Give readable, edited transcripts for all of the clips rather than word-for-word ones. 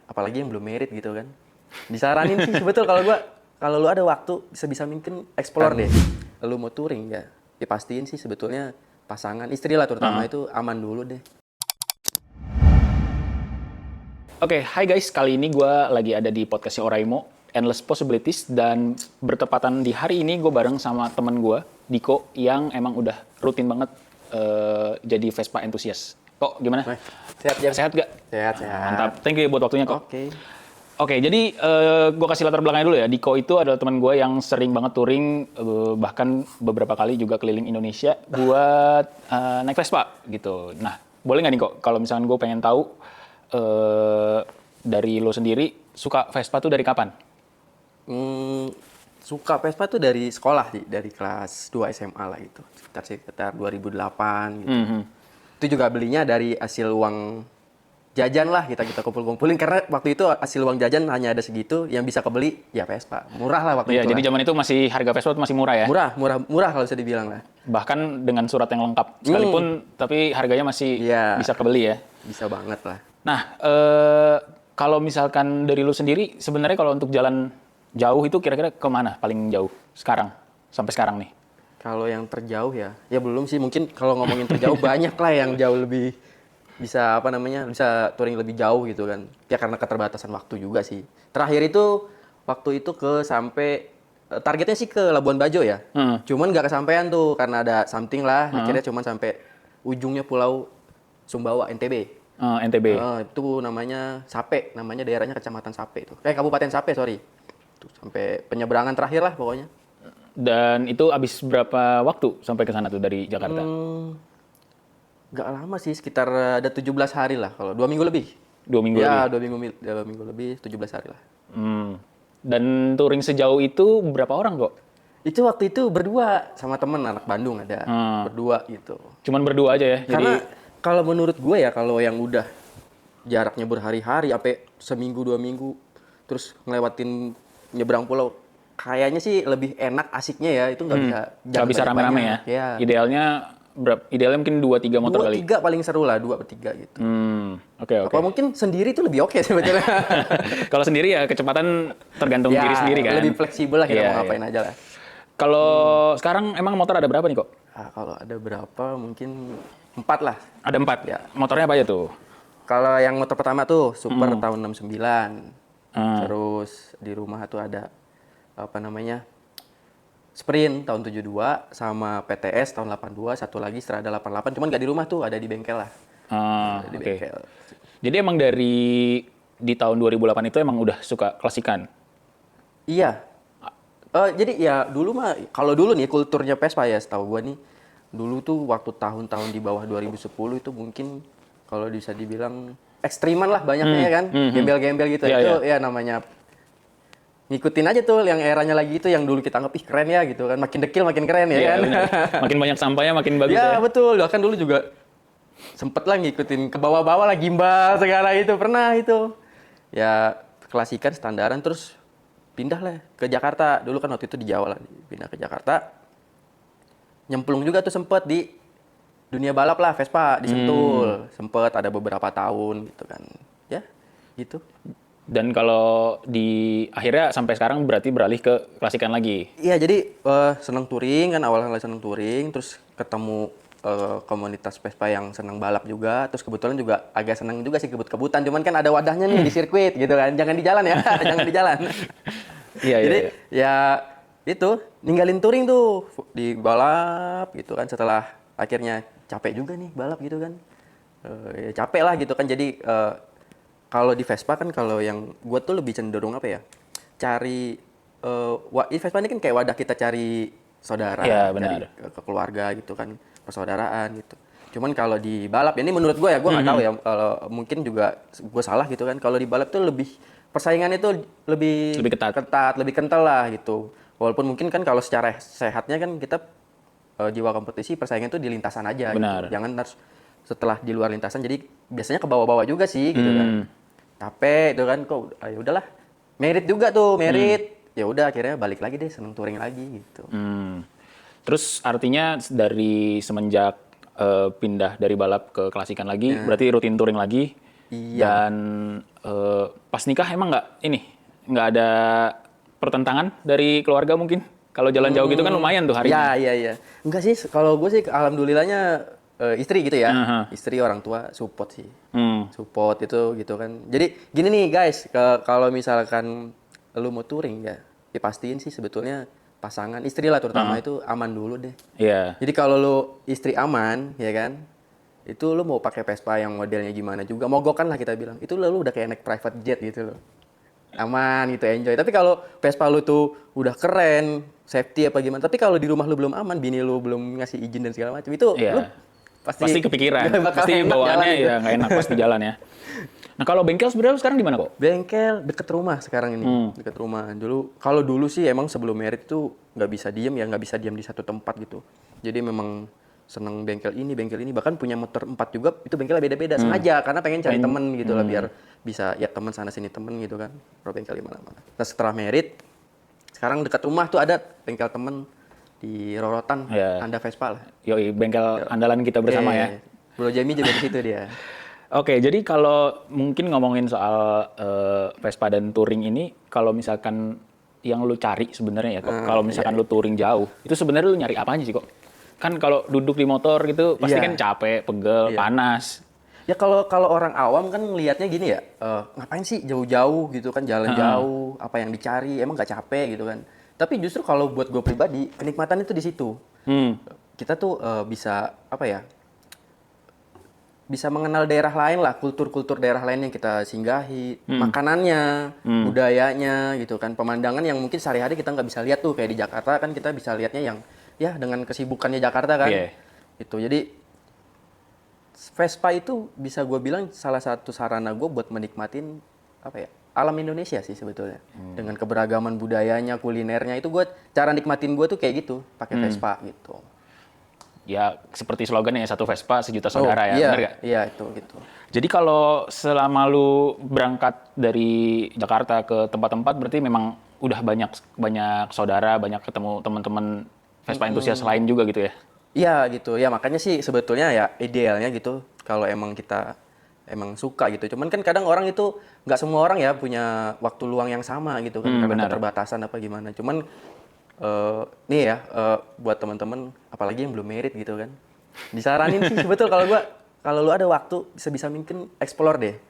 apalagi yang belum merit gitu kan. Disaranin sih sebetulnya kalau lu ada waktu bisa mungkin explore deh. Lu mau touring ya pastiin sih sebetulnya pasangan istri lah terutama itu aman dulu deh. Oke, hai guys, kali ini gue lagi ada di podcastnya Oraimo, Endless Possibilities, dan bertepatan di hari ini gue bareng sama temen gue, Diko, yang emang udah rutin banget jadi Vespa enthusiast. Kok gimana? Sehat ya? Sehat gak? Sehat. Mantap, thank you buat waktunya kok. Oke. Oke, jadi gue kasih latar belakangnya dulu ya. Diko itu adalah teman gue yang sering banget touring, bahkan beberapa kali juga keliling Indonesia buat naik Vespa gitu. Nah, boleh nggak nih kok kalau misalkan gue pengen tahu dari lo sendiri suka Vespa tuh dari kapan? Suka Vespa tuh dari sekolah sih, dari kelas 2 SMA lah gitu. Sekitar 2008 gitu. Itu juga belinya dari hasil uang jajan lah, kita kumpul-kumpulin karena waktu itu hasil uang jajan hanya ada segitu, yang bisa kebeli ya Vespa. Murah lah waktu itu. Jadi zaman itu masih harga Vespa itu masih murah ya? Murah kalau bisa dibilang lah. Bahkan dengan surat yang lengkap sekalipun, tapi harganya masih bisa kebeli ya? Bisa banget lah. Nah, kalau misalkan dari lu sendiri, sebenarnya kalau untuk jalan jauh itu kira-kira kemana paling jauh sekarang, sampai sekarang nih? Kalau yang terjauh ya belum sih. Mungkin kalau ngomongin terjauh banyak lah yang jauh lebih bisa bisa touring lebih jauh gitu kan. Ya karena keterbatasan waktu juga sih. Terakhir itu waktu itu sampai targetnya sih ke Labuan Bajo ya. Cuman nggak kesampaian tuh karena ada something lah. Akhirnya cuman sampai ujungnya Pulau Sumbawa, NTB. NTB. Itu namanya Sape, namanya daerahnya Kecamatan Sape itu. Kabupaten Sape, sorry. Tuh, sampai penyeberangan terakhir lah pokoknya. Dan itu habis berapa waktu sampai ke sana tuh dari Jakarta? Nggak lama sih, sekitar ada 17 hari lah, kalau 2 minggu lebih. 2 minggu lebih? 2 minggu lebih, 17 hari lah. Dan touring sejauh itu berapa orang kok? Itu waktu itu berdua, sama temen anak Bandung ada, berdua gitu. Cuman berdua aja ya? Karena kalau menurut gue ya, kalau yang udah jaraknya berhari-hari, sampai seminggu 2 minggu, terus ngelewatin nyebrang pulau, kayaknya sih lebih enak asiknya ya, itu nggak bisa rame-rame ya? Idealnya mungkin 2-3 motor kali? 2-3 paling seru lah, 2-3 gitu. Oke. Apa mungkin sendiri itu lebih oke sebetulnya. Kalau sendiri ya kecepatan tergantung diri sendiri kan? Lebih fleksibel lah, kita mau ngapain aja lah. Kalau sekarang emang motor ada berapa nih kok? Kalau ada berapa mungkin 4 lah. Ada 4? Ya. Motornya apa aja tuh? Kalau yang motor pertama tuh Super tahun 69. Terus di rumah tuh ada Sprint tahun 72 sama PTS tahun 82, satu lagi Strada 88, cuman nggak di rumah tuh, ada di bengkel lah. Di bengkel. Jadi emang di tahun 2008 itu emang udah suka klasikan? Iya. Jadi ya dulu mah, kalau dulu nih kulturnya Vespa ya setahu gua nih, dulu tuh waktu tahun-tahun di bawah 2010 itu mungkin kalau bisa dibilang ekstriman lah banyaknya ya kan, gembel-gembel gitu. Itu ya namanya ngikutin aja tuh yang eranya lagi itu, yang dulu kita anggap keren ya gitu kan, makin dekil makin keren ya kan. Makin banyak sampahnya makin bagus ya. Ya betul, bahkan dulu juga sempet lah ngikutin ke bawah-bawah lah, gimbal segala itu pernah itu. Ya klasikan standaran, terus pindah lah ke Jakarta. Dulu kan waktu itu di Jawa lah, pindah ke Jakarta. Nyemplung juga tuh sempet di dunia balap lah, Vespa di Sentul. Sempet ada beberapa tahun gitu kan. Ya gitu. Dan kalau di akhirnya sampai sekarang berarti beralih ke klasikan lagi? Iya, jadi seneng touring kan, awalnya seneng touring, terus ketemu komunitas Vespa yang seneng balap juga, terus kebetulan juga agak seneng juga sih kebut-kebutan, cuman kan ada wadahnya nih di sirkuit gitu kan, jangan di jalan ya, jangan di jalan. Jadi ya itu, ninggalin touring tuh, di balap gitu kan, setelah akhirnya capek juga nih balap gitu kan, ya capek lah gitu kan, jadi kalau di Vespa kan, kalau yang gue tuh lebih cenderung cari Vespa ini kan kayak wadah kita cari saudara, cari ke keluarga gitu kan, persaudaraan gitu. Cuman kalau di balap, ini menurut gue ya, gue nggak tahu ya, kalau mungkin juga gue salah gitu kan, kalau di balap tuh persaingannya tuh lebih ketat, lebih kental lah gitu. Walaupun mungkin kan kalau secara sehatnya kan kita jiwa kompetisi persaingan tuh di lintasan aja. Gitu. Jangan harus setelah di luar lintasan, jadi biasanya ke bawah-bawah juga sih gitu kan. Capek itu kan, kok ya udahlah. Merit juga tuh, ya udah akhirnya balik lagi deh, seneng touring lagi gitu. Terus artinya dari semenjak pindah dari balap ke klasikan lagi, berarti rutin touring lagi. Iya. Dan pas nikah emang nggak ada pertentangan dari keluarga mungkin? Kalau jalan jauh gitu kan lumayan tuh harinya. Iya. Enggak sih, kalau gue sih alhamdulillahnya istri gitu ya. Aha. Istri, orang tua support sih. Hmm. Support itu gitu kan. Jadi gini nih guys, kalau misalkan lu mau touring ya, pastiin sih sebetulnya pasangan istri lah terutama itu aman dulu deh. Iya. Jadi kalau lu istri aman, ya kan, itu lu mau pakai Vespa yang modelnya gimana juga, mogokan lah kita bilang. Itu lu udah kayak naik private jet gitu loh. Aman gitu, enjoy. Tapi kalau Vespa lu tuh udah keren, safety apa gimana, tapi kalau di rumah lu belum aman, bini lu belum ngasih izin dan segala macam, itu Iya. lu Pasti kepikiran. nggak bakal Pasti enak bawaannya jalan gitu. ya nggak enak pasti jalan ya. Nah kalau bengkel sebenarnya lu sekarang di mana kok? Bengkel deket rumah sekarang ini, deket rumah. Kalau dulu sih emang sebelum merit tuh nggak bisa diem ya, nggak bisa diem di satu tempat gitu. Jadi memang seneng bengkel ini, bahkan punya motor 4 juga, itu bengkelnya beda-beda sengaja karena pengen cari temen gitu lah biar bisa ya temen sana sini temen gitu kan, kalau bengkel di mana-mana. Nah setelah merit, sekarang dekat rumah tuh ada bengkel temen di Rorotan, Ya. Anda Vespa lah. Yoi, bengkel andalan kita bersama ya. Bro Jamie juga di situ dia. Oke, jadi kalau mungkin ngomongin soal Vespa dan touring ini, kalau misalkan yang lu cari sebenarnya ya kok, kalau misalkan lu touring jauh, itu sebenarnya lu nyari apanya sih kok? Kan kalau duduk di motor gitu pasti Iya. kan capek, pegel, panas. Ya kalau orang awam kan ngelihatnya gini ya, ngapain sih jauh-jauh gitu kan, jalan jauh, apa yang dicari, emang nggak capek gitu kan. Tapi justru kalau buat gue pribadi, kenikmatan itu di situ. Kita tuh bisa apa ya, bisa mengenal daerah lain lah, kultur-kultur daerah lain yang kita singgahi, makanannya, budayanya gitu kan, pemandangan yang mungkin sehari-hari kita nggak bisa lihat tuh, kayak di Jakarta kan kita bisa lihatnya yang ya dengan kesibukannya Jakarta kan. Iya. Itu jadi Vespa itu bisa gue bilang salah satu sarana gue buat menikmatin apa ya, alam Indonesia sih sebetulnya. Dengan keberagaman budayanya, kulinernya, itu gue cara nikmatin gue tuh kayak gitu, pakai Vespa gitu. Ya seperti slogannya ya, satu Vespa sejuta saudara ya, iya, benar nggak? Iya itu gitu. Jadi kalau selama lu berangkat dari Jakarta ke tempat-tempat, berarti memang udah banyak saudara, banyak ketemu teman-teman Vespa entusias lain juga gitu ya? Iya gitu, ya makanya sih sebetulnya ya idealnya gitu kalau emang kita emang suka gitu. Cuman kan kadang orang itu nggak semua orang ya punya waktu luang yang sama gitu kan, karena benar. keterbatasan apa gimana. Cuman nih ya buat teman-teman apalagi yang belum merit gitu kan, disaranin sih sebetul kalau lu ada waktu sebisa mungkin explore deh.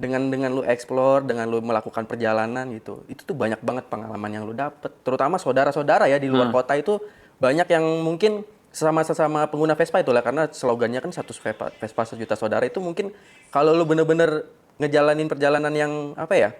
Dengan lu explore, dengan lu melakukan perjalanan gitu, itu tuh banyak banget pengalaman yang lu dapet. Terutama saudara-saudara ya di luar kota itu banyak yang mungkin sesama pengguna Vespa itulah, karena slogannya kan satu Vespa sejuta saudara. Itu mungkin kalau lu bener-bener ngejalanin perjalanan yang apa ya,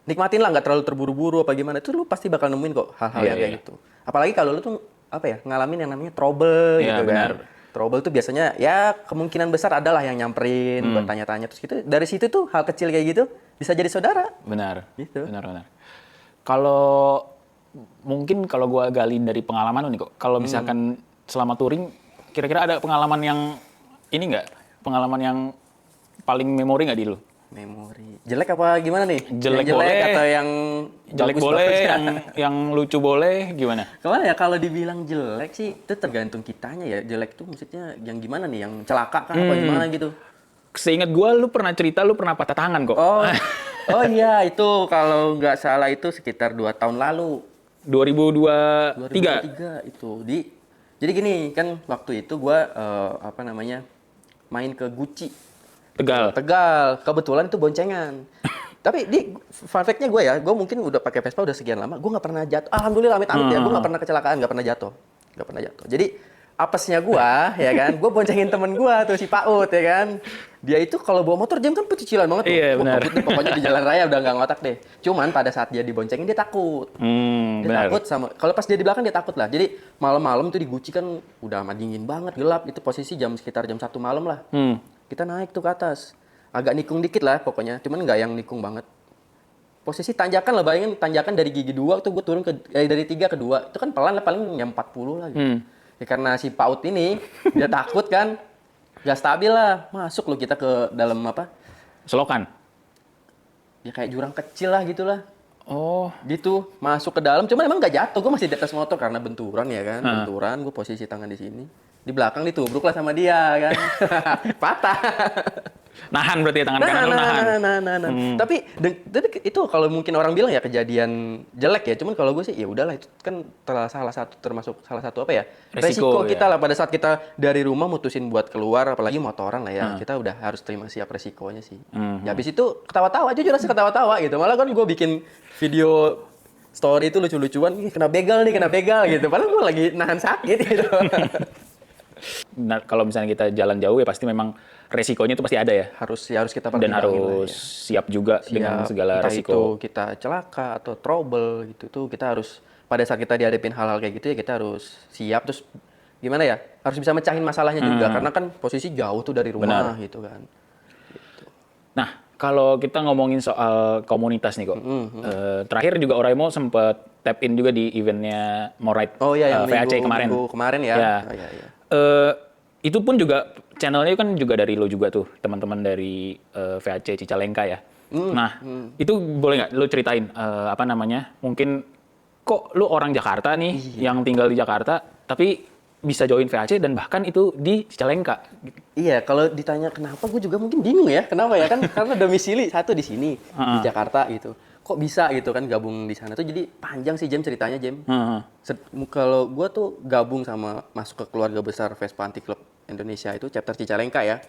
nikmatin lah, nggak terlalu terburu-buru apa gimana, itu lu pasti bakal nemuin kok hal-hal yang kayak gitu. Apalagi kalau lu tuh apa ya, ngalamin yang namanya trouble Iya, gitu benar. kan. Trouble tuh biasanya ya kemungkinan besar adalah yang nyamperin, buat tanya-tanya terus gitu. Dari situ tuh hal kecil kayak gitu bisa jadi saudara. Benar. Gitu. Benar. Kalau mungkin kalau gua gali dari pengalaman lu nih kok, kalau misalkan selama touring, kira-kira ada pengalaman yang ini nggak? Pengalaman yang paling memori nggak di lu? Memori. Jelek apa gimana nih? Jelek Yang boleh. atau yang Jelek bagus boleh, ya? yang lucu boleh, gimana? Kemana ya kalau dibilang jelek sih itu tergantung kitanya ya. Jelek tuh maksudnya yang gimana nih? Yang celaka kah apa gimana gitu? Seingat gua lu pernah cerita lu pernah patah tangan kok. Oh iya, itu kalau nggak salah itu sekitar 2 tahun lalu. 2023. 2023 itu. Jadi gini kan waktu itu gua apa namanya, main ke Gucci. Tegal. Kebetulan itu boncengan. Tapi fun fact-nya gue ya, gue mungkin udah pakai Vespa udah sekian lama, gue nggak pernah jatuh. Alhamdulillah, amit-amit ya, gue nggak pernah kecelakaan, nggak pernah jatuh. Jadi apesnya gue, ya kan, gue boncengin temen gue tuh si Paut, ya kan. Dia itu kalau bawa motor jam kan pecicilan banget tuh. Iya, Wah, benar. kabut nih, pokoknya di jalan raya udah nggak ngotak deh. Cuman pada saat dia diboncengin dia takut. Dia Benar. takut sama, kalau pas dia di belakang dia takut lah. Jadi malam-malam tuh di Gucci kan udah amat dingin banget, gelap. Itu posisi sekitar jam 1 malam lah. Kita naik tuh ke atas. Agak nikung dikit lah pokoknya, cuman nggak yang nikung banget. Posisi tanjakan lah, bayangin tanjakan dari gigi 2 tuh gue turun dari 3 ke 2. Itu kan pelan lah, paling yang 40 lah gitu. Ya karena si Paut ini, dia takut kan, nggak stabil lah. Masuk loh kita ke dalam apa, Selokan. ya kayak jurang kecil lah gitulah. Oh, Gitu, masuk ke dalam, cuman emang nggak jatuh, gue masih di atas motor karena benturan ya kan, benturan, gue posisi tangan di sini. Di belakang ditubruk lah sama dia kan, patah. Nahan berarti ya, tangan kanan lu nahan. Nah. Tapi itu kalau mungkin orang bilang ya kejadian jelek ya. Cuman kalau gue sih ya udahlah, itu kan termasuk salah satu apa ya? Resiko, Resiko kita ya. lah pada saat kita dari rumah mutusin buat keluar, apalagi motoran lah ya. Kita udah harus terima siap resikonya sih. Ya habis itu ketawa-tawa, jujur aja ketawa-tawa gitu. Malah kan gue bikin video story itu lucu-lucuan, "Ih, kena begal gitu. Padahal gue lagi nahan sakit gitu. Nah, kalau misalnya kita jalan jauh ya pasti memang resikonya itu pasti ada ya. harus kita Dan pertimbangin lah harus ya. siap juga dengan Siap, segala entah resiko. itu kita celaka atau trouble gitu tuh kita harus pada saat kita dihadapin hal-hal kayak gitu ya kita harus siap, terus gimana ya, harus bisa mecahin masalahnya juga karena kan posisi jauh tuh dari rumah Benar. gitu kan. Nah, kalau kita ngomongin soal komunitas nih kok, terakhir juga Oraimo sempat tap in juga di eventnya Morite Oh iya, yang VAC minggu kemarin ya. Ya. Oh, iya. Itu pun juga channelnya kan juga dari lo juga tuh, teman-teman dari VAC Cicalengka ya. Nah, itu boleh nggak lo ceritain apa namanya? Mungkin kok lo orang Jakarta nih yang tinggal di Jakarta, tapi bisa join VAC dan bahkan itu di Cicalengka. Iya, kalau ditanya kenapa, gue juga mungkin bingung ya. Kenapa ya? Kan karena domisili satu di sini, di Jakarta gitu. Kok bisa gitu kan gabung di sana tuh, jadi panjang sih Jem ceritanya Jem. Kalau gue tuh gabung masuk ke keluarga besar Vespa Anti Club Indonesia itu chapter Cicalengka ya.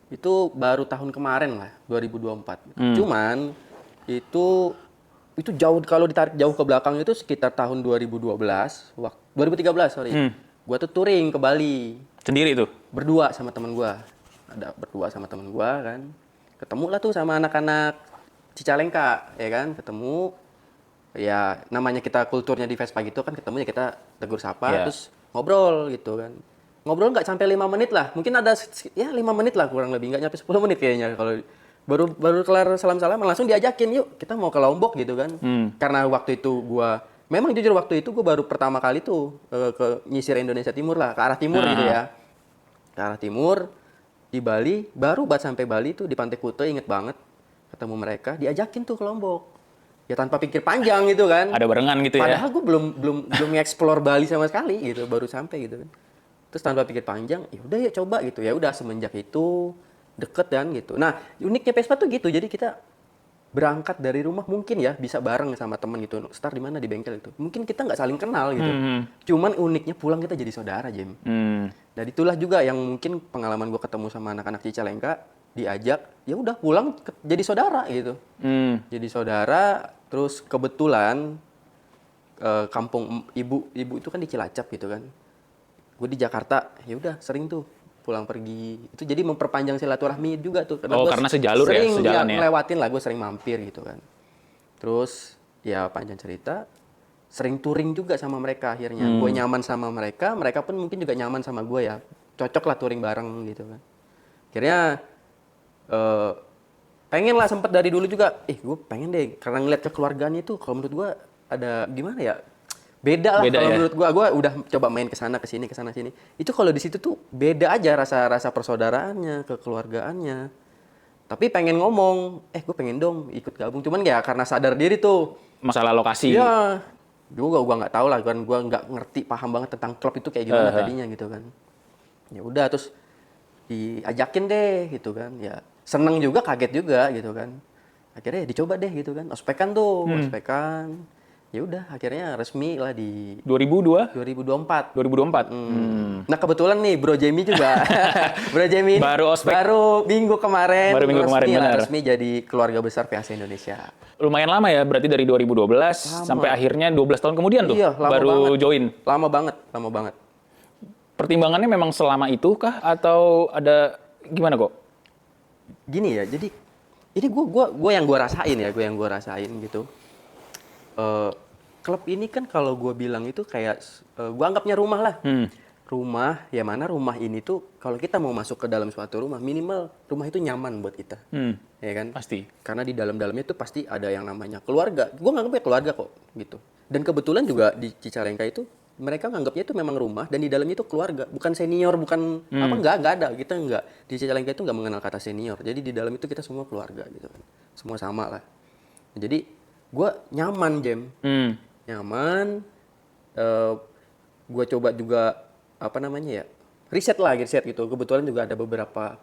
Itu baru tahun kemarin lah, 2024. Cuman itu jauh, kalau ditarik jauh ke belakang itu sekitar tahun 2012, 2013 sorry. Gue tuh touring ke Bali. Sendiri tuh? Berdua sama temen gue. Berdua sama temen gue kan. Ketemu lah tuh sama anak-anak Cicalengka, ya kan. Ketemu, ya namanya kita kulturnya di Vespa gitu kan, ketemunya kita tegur sapa, terus ngobrol gitu kan. Ngobrol nggak sampai 5 menit lah. Mungkin ada, ya 5 menit lah kurang lebih. Nggak nyampe 10 menit kayaknya. Kalau baru kelar salam-salaman, langsung diajakin, yuk kita mau ke Lombok gitu kan. Karena waktu itu memang jujur waktu itu gue baru pertama kali tuh ke nyisir Indonesia Timur lah, ke arah timur gitu ya. Ke arah timur, di Bali, baru buat sampai Bali tuh di Pantai Kuta, inget banget. Ketemu mereka, diajakin tuh ke Lombok. Ya tanpa pikir panjang gitu kan. Ada barengan gitu ya? Padahal gue belum nge-explore Bali sama sekali gitu, baru sampai gitu kan. Terus tanpa pikir panjang, ya udah ya coba gitu. Ya udah semenjak itu deket dan gitu. Nah, uniknya Vespa tuh gitu. Jadi kita berangkat dari rumah mungkin ya bisa bareng sama temen gitu. Start di mana, di bengkel itu. Mungkin kita nggak saling kenal gitu. Cuman uniknya pulang kita jadi saudara, Jem. Dan itulah juga yang mungkin pengalaman gue ketemu sama anak-anak Cicalengka, diajak, ya udah pulang jadi saudara gitu. Jadi saudara, terus kebetulan kampung ibu itu kan di Cilacap gitu kan. Gue di Jakarta, ya udah sering tuh pulang pergi. Itu jadi memperpanjang silaturahmi juga tuh. Karena sejalur ya, sejalan ya. Ngelewatin lah, gue sering mampir gitu kan. Terus ya panjang cerita, sering touring juga sama mereka akhirnya. Gue nyaman sama mereka, mereka pun mungkin juga nyaman sama gue ya. Cocok lah touring bareng gitu kan. Akhirnya pengen lah, sempet dari dulu juga, gue pengen deh, karena ngeliat kekeluargaannya itu kalau menurut gue ada gimana ya, beda lah kalau ya? menurut gue udah coba main kesana kesini itu kalau di situ tuh beda aja rasa persaudaraannya, kekeluargaannya. Tapi pengen ngomong, gue pengen dong ikut gabung, cuman ya karena sadar diri tuh Masalah lokasi. iya, gua nggak tahu lah kan, gua nggak ngerti paham banget tentang klub itu kayak gimana tadinya gitu kan. Ya udah terus diajakin deh gitu kan, ya seneng juga, kaget juga gitu kan. Akhirnya ya dicoba deh gitu kan, ospekan tuh, ospekan. Ya udah akhirnya resmi lah di 2002? 2024. 2024. Nah kebetulan nih Bro Jamie juga, Bro Jamie ini Baru ospek. baru minggu kemarin, Baru minggu kemarin, benar. resmi jadi keluarga besar PAC Indonesia. Lumayan lama ya, berarti dari 2012 sampai akhirnya 12 tahun kemudian tuh Iya, lama baru banget. join. Lama banget. Pertimbangannya memang selama itu kah atau ada gimana kok? Gini ya, jadi ini gue yang gue rasain gitu. Klub ini kan kalau gue bilang itu kayak gue anggapnya rumah lah. Rumah, ya mana rumah ini tuh kalau kita mau masuk ke dalam suatu rumah, minimal rumah itu nyaman buat kita. Ya kan? Pasti. Karena di dalamnya itu pasti ada yang namanya keluarga. Gue nganggapnya keluarga kok gitu. Dan kebetulan juga di Cicalengka itu mereka nganggapnya itu memang rumah dan di dalamnya itu keluarga, bukan senior, bukan apa, nggak ada, kita nggak, di Cicalengka itu nggak mengenal kata senior, jadi di dalam itu kita semua keluarga gitu kan, semua sama lah. Jadi gue nyaman, Jem, nyaman. Gue coba juga apa namanya ya, riset gitu, kebetulan juga ada beberapa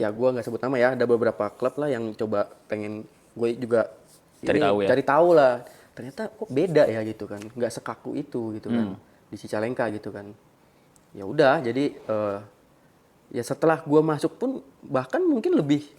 ya gue nggak sebut nama ya, ada beberapa klub lah yang coba pengen gue juga cari tahu lah. Ternyata kok beda ya gitu kan, nggak sekaku itu gitu kan di Cicalengka gitu kan. Ya udah, jadi ya setelah gue masuk pun bahkan mungkin lebih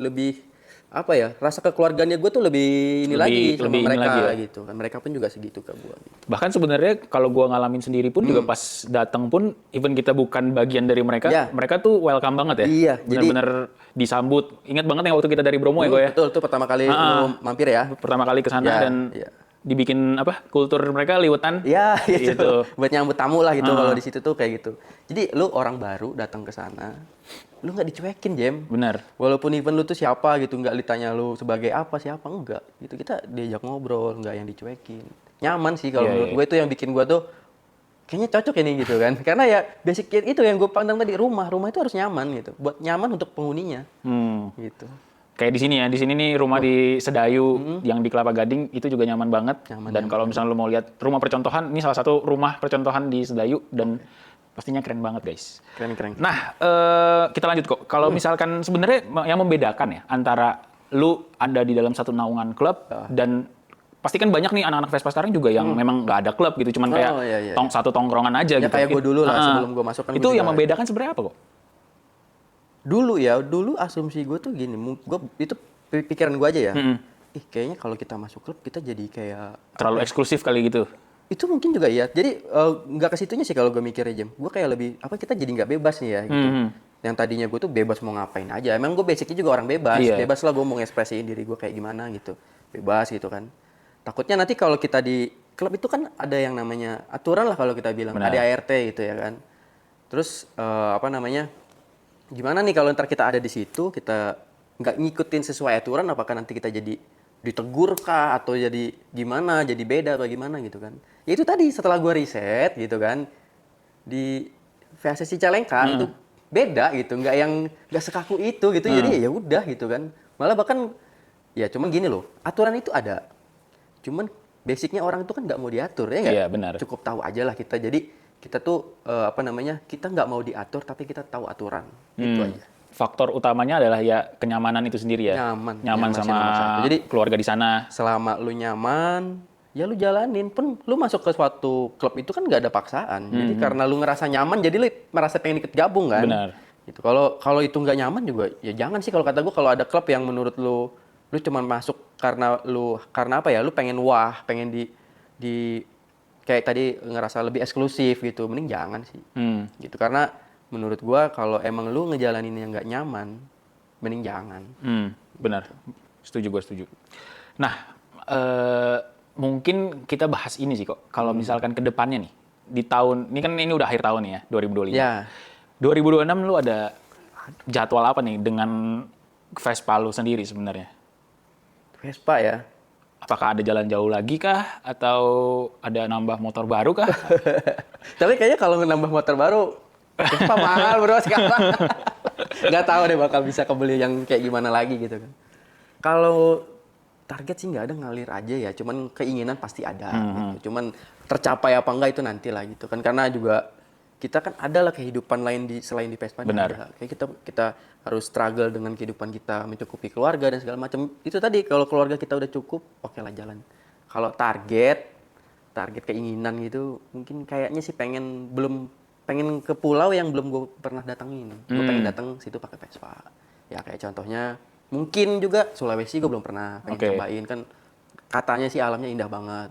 apa ya, rasa kekeluargaannya gue tuh lebih lagi sama mereka gitu kan. Mereka pun juga segitu ke gue. Gitu. Bahkan sebenarnya kalau gue ngalamin sendiri pun juga pas datang pun, even kita bukan bagian dari mereka, mereka tuh welcome banget ya. Iya, benar-benar disambut. Ingat banget yang waktu kita dari Bromo ya gue ya. Betul, tuh pertama kali lu mampir ya. Pertama kali ke sana dan dibikin kultur mereka liwetan. Iya, gitu. Buat nyambut tamu lah gitu kalau di situ tuh kayak gitu. Jadi lu orang baru datang ke sana, lu nggak dicuekin, Jem. Benar. Walaupun even lu tuh siapa gitu, nggak ditanya lu sebagai apa, siapa, enggak. Gitu, kita diajak ngobrol, nggak yang dicuekin. Nyaman sih kalau menurut gue, itu yang bikin gue tuh kayaknya cocok ini gitu kan. Karena ya basic itu yang gue pandang tadi, rumah itu harus nyaman gitu. Buat nyaman untuk penghuninya. Gitu. Kayak di sini nih rumah di Sedayu yang di Kelapa Gading itu juga nyaman banget. Dan kalau misalnya lu mau lihat rumah percontohan, ini salah satu rumah percontohan di Sedayu dan pastinya keren banget guys. Keren. Nah, kita lanjut kok. Kalau misalkan sebenarnya yang membedakan ya antara lu ada di dalam satu naungan klub dan pasti kan banyak nih anak-anak Vespa sekarang juga yang memang nggak ada klub gitu, cuman kayak satu tongkrongan aja ya, gitu. Kayak gue dulu lah sebelum gue masuk kan. Itu yang membedakan sebenarnya apa kok? Dulu asumsi gue tuh gini, gue itu pikiran gue aja ya. Kayaknya kalau kita masuk klub kita jadi kayak terlalu eksklusif kali gitu. Itu mungkin juga iya. Jadi nggak ke situnya sih kalau gue mikirnya, Jem. Gue kayak lebih kita jadi nggak bebas nih ya gitu. Yang tadinya gue tuh bebas mau ngapain aja. Emang gue basicnya juga orang bebas. Bebas lah gue mau ngekspresiin diri gue kayak gimana gitu. Bebas gitu kan. Takutnya nanti kalau kita di klub itu kan ada yang namanya aturan lah kalau kita bilang. Ada ART gitu ya kan. Terus gimana nih kalau ntar kita ada di situ, kita nggak ngikutin sesuai aturan, apakah nanti kita jadi ditegur kah, atau jadi gimana, jadi beda atau gimana gitu kan. Ya itu tadi, setelah gue riset gitu kan, di VSS Cicalengka itu beda gitu, nggak sekaku itu gitu, jadi ya udah gitu kan. Malah bahkan, ya cuman gini loh, aturan itu ada, cuman basicnya orang itu kan nggak mau diatur, ya nggak? Iya, benar. Cukup tahu aja lah kita, jadi kita tuh kita nggak mau diatur tapi kita tahu aturan, itu aja. Faktor utamanya adalah ya kenyamanan itu sendiri ya. Nyaman sama jadi keluarga di sana. Selama lu nyaman, ya lu jalanin. Pun lu masuk ke suatu klub itu kan nggak ada paksaan. Jadi karena lu ngerasa nyaman, jadi lu merasa pengen ikut gabung kan. Benar. Gitu. Kalau itu nggak nyaman juga, ya jangan sih kalau kata gue. Kalau ada klub yang menurut lu cuma masuk karena apa ya? Lu pengen pengen di kayak tadi ngerasa lebih eksklusif gitu, mending jangan sih. Gitu, karena menurut gua kalau emang lu ngejalanin yang nggak nyaman, mending jangan. Benar, setuju. Nah, mungkin kita bahas ini sih kok. Kalau misalkan ke depannya nih, di tahun ini udah akhir tahun nih ya, 2025. Ya. 2026 lu ada jadwal apa nih dengan Vespa lu sendiri sebenarnya? Vespa ya. Apakah ada jalan jauh lagi kah? Atau ada nambah motor baru kah? Tapi kayaknya kalau nambah motor baru, Vespa mahal bro sekarang. Nggak tahu deh bakal bisa kebeli yang kayak gimana lagi gitu kan. Kalau target sih nggak ada, ngalir aja ya. Cuman keinginan pasti ada. Gitu. Cuman tercapai apa enggak itu nanti lah gitu kan. Karena juga kita kan ada lah kehidupan lain selain di Vespa. Benar. Kayak kita harus struggle dengan kehidupan kita, mencukupi keluarga dan segala macam. Itu tadi, kalau keluarga kita udah cukup, oke lah jalan. Kalau target keinginan gitu, mungkin kayaknya sih pengen ke pulau yang belum gue pernah datengin. Gue pengen datang situ pakai Vespa. Ya kayak contohnya, mungkin juga Sulawesi gue belum pernah, pengen cobain kan. Katanya sih alamnya indah banget.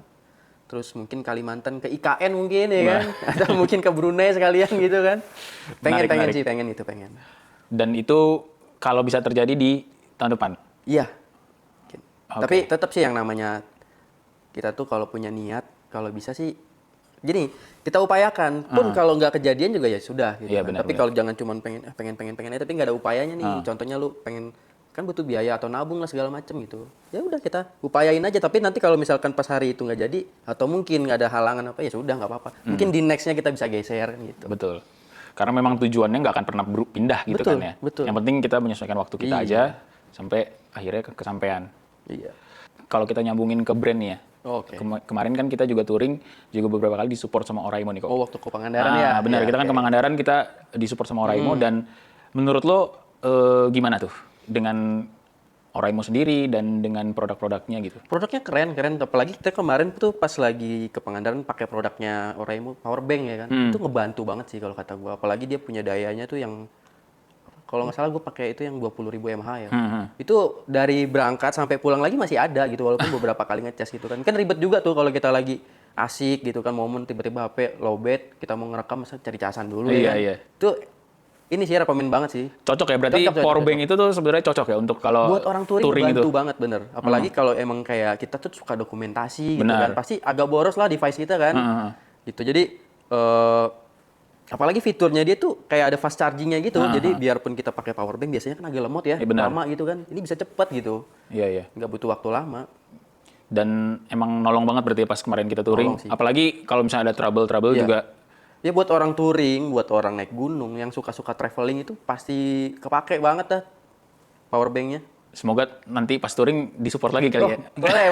Terus mungkin Kalimantan ke IKN mungkin ya kan, atau mungkin ke Brunei sekalian gitu kan. Pengen. Dan itu kalau bisa terjadi di tahun depan? Iya. Tapi tetap sih yang namanya kita tuh kalau punya niat, kalau bisa sih gini, kita upayakan. Pun kalau nggak kejadian juga ya sudah gitu Iya, kan. Benar. Tapi kalau jangan cuma pengen tapi nggak ada upayanya nih. Contohnya lu pengen, kan butuh biaya atau nabung lah segala macam gitu. Ya udah kita upayain aja, tapi nanti kalau misalkan pas hari itu nggak jadi atau mungkin nggak ada halangan apa, ya sudah nggak apa-apa. Mungkin di nextnya kita bisa geser gitu. Betul. Karena memang tujuannya nggak akan pernah pindah gitu kan ya. Betul. Yang penting kita menyesuaikan waktu kita aja sampai akhirnya kesampaian. Iya. Kalau kita nyambungin ke brand nih ya. Kemarin kan kita juga touring, juga beberapa kali disupport sama Oraimo nih kok. Waktu ke Pangandaran ya. Benar, kita kan ke Pangandaran kita disupport sama Oraimo dan menurut lo gimana tuh dengan Oraimo sendiri dan dengan produk-produknya gitu? Produknya keren, apalagi kita kemarin tuh pas lagi ke Pangandaran pakai produknya Oraimo Powerbank ya kan. Itu ngebantu banget sih kalau kata gua. Apalagi dia punya dayanya tuh yang kalau nggak salah gue pakai itu yang 20.000 mAh ya. Itu dari berangkat sampai pulang lagi masih ada gitu walaupun beberapa kali ngecas gitu kan. Kan ribet juga tuh kalau kita lagi asik gitu kan momen tiba-tiba HP lowbat, kita mau ngerekam masa cari casan dulu ya kan. Iya. Itu ini sih rekomen banget sih. Cocok ya, berarti Cocok. powerbank itu tuh sebenarnya cocok ya untuk kalau Buat orang touring itu. bantu banget bener. Apalagi kalau emang kayak kita tuh suka dokumentasi gitu Benar. kan. Pasti agak boros lah device kita kan. Gitu. Jadi apalagi fiturnya dia tuh kayak ada fast chargingnya gitu. Jadi biarpun kita pakai powerbank biasanya kan agak lemot ya, benar. lama gitu kan. Ini bisa cepet gitu. Iya. Nggak butuh waktu lama. Dan emang nolong banget berarti pas kemarin kita touring. Nolong sih. Apalagi kalau misalnya ada trouble Iya. juga. Ya buat orang touring, buat orang naik gunung yang suka-suka traveling itu pasti kepake banget dah powerbanknya. Semoga nanti pas touring disupport lagi kali ya. Boleh.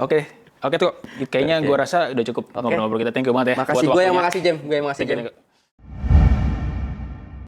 Oke tuh. Kayaknya gue rasa udah cukup ngobrol-ngobrol kita. Thank you banget ya. Makasih, gue yang makasih Jem. Thank you.